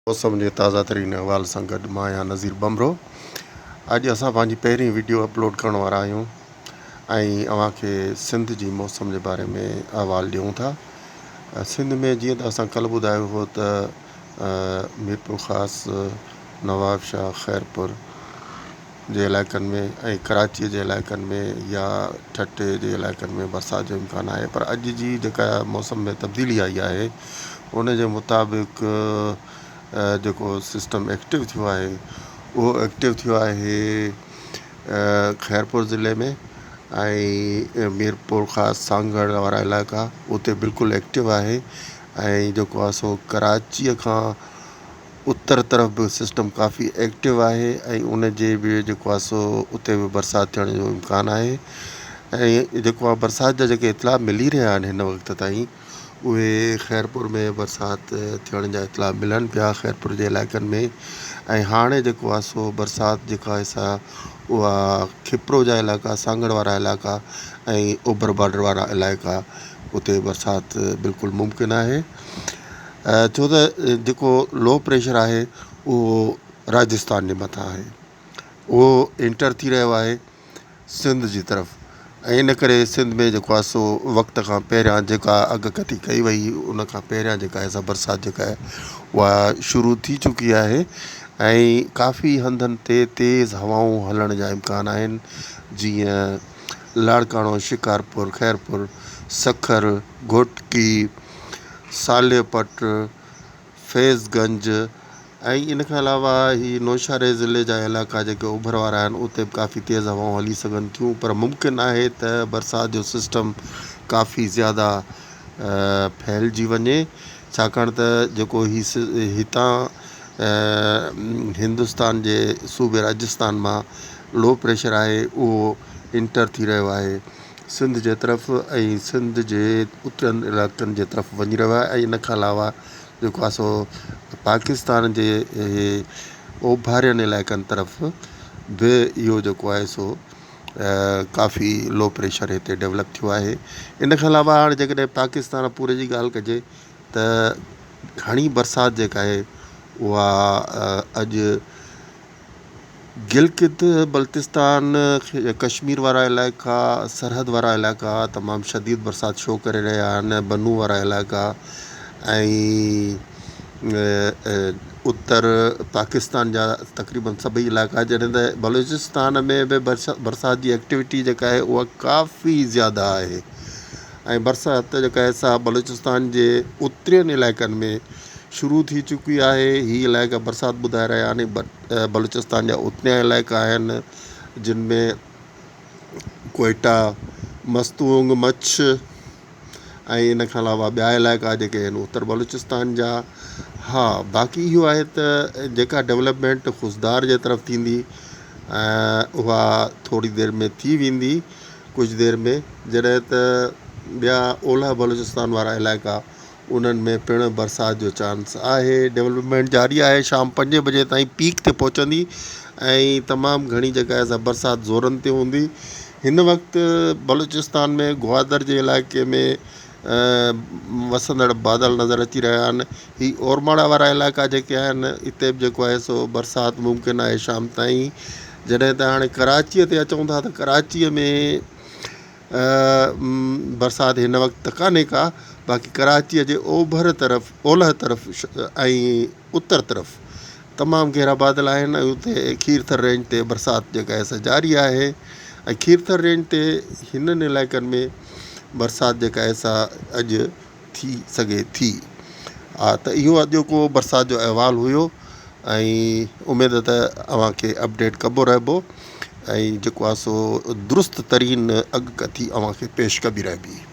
मौसम जे ताज़ा तरीन अहवाल सां गॾु मां आहियां नज़ीर बमरो। अॼु असां पंहिंजी पहिरीं वीडियो अपलोड करण वारा आहियूं ऐं अव्हांखे सिंध जी मौसम जे बारे में अहवाल ॾियूं था। सिंध में जीअं त असां कल्ह ॿुधायो हो त मीरपुर ख़ासि, नवाबशाह, ख़ैरपुर जे इलाइक़नि में ऐं कराचीअ जे इलाइक़नि में या ठटे जे इलाइक़नि में बरसाति जो इम्कानु आहे। पर अॼु जी जेका मौसम में तब्दीली आई आहे उन जे मुताबिक़ जेको सिस्टम एक्टिव थियो आहे उहो एक्टिव थियो आहे ख़ैरपुर ज़िले में ऐं मीरपुर ख़ासि सांगड़ वारा इलाइक़ा उते बिल्कुलु एक्टिव आहे। ऐं जेको आहे सो कराचीअ खां उत्तर तरफ़ बि सिस्टम काफ़ी एक्टिव आहे ऐं उन जे बि जेको आहे सो उते बि बरसाति थियण जो इम्कानु आहे। ऐं जेको आहे बरसाति जा जेके इतला मिली रहिया आहिनि हिन वक़्त ताईं उहे ख़ैरपुर में बरसाति थियण जा इतला मिलनि पिया ख़ैरपुर जे इलाइक़नि में। ऐं हाणे जेको आहे सो बरसाति जेका आहे सा उहा खिप्रो जा इलाइक़ा, सांगड़ वारा इलाइक़ा ऐं ओभर बॉर्डर वारा इलाइक़ा उते बरसाति बिल्कुलु मुमकिन आहे। छो त जेको लो प्रेशर आहे उहो राजस्थान जे मथां आहे, उहो इंटर थी रहियो आहे सिंध जी तरफ़। ऐं इन करे सिंध में जेको आहे सो वक़्त खां पहिरियां जेका अॻकथी कई वई उन खां पहिरियां जेका आहे सा बरसाति जेका आहे उहा शुरू थी चुकी आहे ऐं काफ़ी हंधनि ते तेज़ हवाऊं हलण जा इम्कान आहिनि। जीअं लाड़काणो, शिकारपुर, ख़ैरपुर, सखर, घोटकी, सालेपट, फैज़गंज ऐं इन खां अलावा ही नौशहरे ज़िले जा इलाइक़ा जेके ओभर वारा आहिनि उते बि काफ़ी तेज़ हवाऊं हली सघनि थियूं। पर मुमकिन आहे त बरसाति जो सिस्टम काफ़ी ज़्यादा फैलिजी वञे, छाकाणि त जेको हितां हिंदुस्तान जे सूबे राजस्थान मां लो प्रेशर आहे उहो इंटर थी रहियो आहे सिंध जे तरफ़ ऐं सिंध जे उतरनि इलाइक़नि जे तरफ़ वञी रहियो आहे। ऐं इन खां अलावा जेको आहे सो पाकिस्तान जे ओभारियनि इलाइक़नि तरफ़ बि इहो जेको आहे सो काफ़ी लो प्रेशर हिते डेवलप थियो आहे। इन खां अलावा हाणे जेकॾहिं पाकिस्तान पूरे जी ॻाल्हि कजे त घणी बरसाति जेका आहे उहा अॼु गिलगित बल्तिस्तान, कश्मीर वारा इलाइक़ा, सरहद वारा इलाइक़ा तमामु शदीद बरसाति शो करे रहिया आहिनि। बनू वारा इलाइक़ा ऐं उत्तर पाकिस्तान जा तक़रीबन सभई इलाइक़ा, जॾहिं त बलूचिस्तान में बि बरसाति जी एक्टिविटी जेका आहे उहा काफ़ी ज़्यादा आहे। ऐं बरसाति जेका आहे सा बलूचिस्तान जे उत्तरियनि इलाइक़नि में शुरू थी चुकी आहे। हीअ इलाइक़ा बरसाति ॿुधाए रहिया आहिनि। बलूचिस्तान जा उतरिया इलाइक़ा आहिनि जिन में कोयटा, मस्तूंग, मच्छ ऐं इन खां अलावा ॿिया इलाइक़ा जेके आहिनि उत्तर बलूचिस्तान जा। हा, बाक़ी इहो आहे त जेका डेवलपमेंट खुशदार जे तरफ़ थींदी उहा थोरी देरि में थी वेंदी, कुझु देरि में, जॾहिं त ॿिया ओलह बलूचिस्तान वारा इलाइक़ा उन्हनि में पिणु बरसाति जो चांस आहे। डेवलपमेंट जारी आहे, शाम 5 बजे ताईं पीक ते पहुचंदी ऐं तमामु घणी जेका आहे सा बरसाति ज़ोरनि ते हूंदी। हिन वक़्तु बलूचिस्तान में ग्वादर जे इलाइक़े में वसंदड़ बादल नज़र अची रहिया आहिनि। ही ओरमाड़ा वारा इलाइक़ा जेके आहिनि हिते बि जेको आहे सो बरसाति मुमकिन आहे शाम ताईं। जॾहिं त हाणे कराचीअ ते अचूं था त कराचीअ में बरसाति हिन वक़्तु त कान्हे का, बाक़ी कराचीअ जे ओभर तरफ़, ओलह तरफ़ ऐं उत्तर तरफ़ तमामु गहरा बादल आहिनि ऐं उते खीरथर रेंज ते बरसाति जेका आहे सा जारी आहे। ऐं खीरथर रेंज ते हिननि इलाइक़नि में बरसाति जेका आहे सा अॼु थी सघे थी। हा, त इहो अॼोको बरसाति जो अहवालु हुयो ऐं उमेद त अव्हांखे अपडेट कबो रहिबो ऐं जेको आहे सो दुरुस्त तरीन अॻकथी अव्हांखे पेश कबी रहिबी।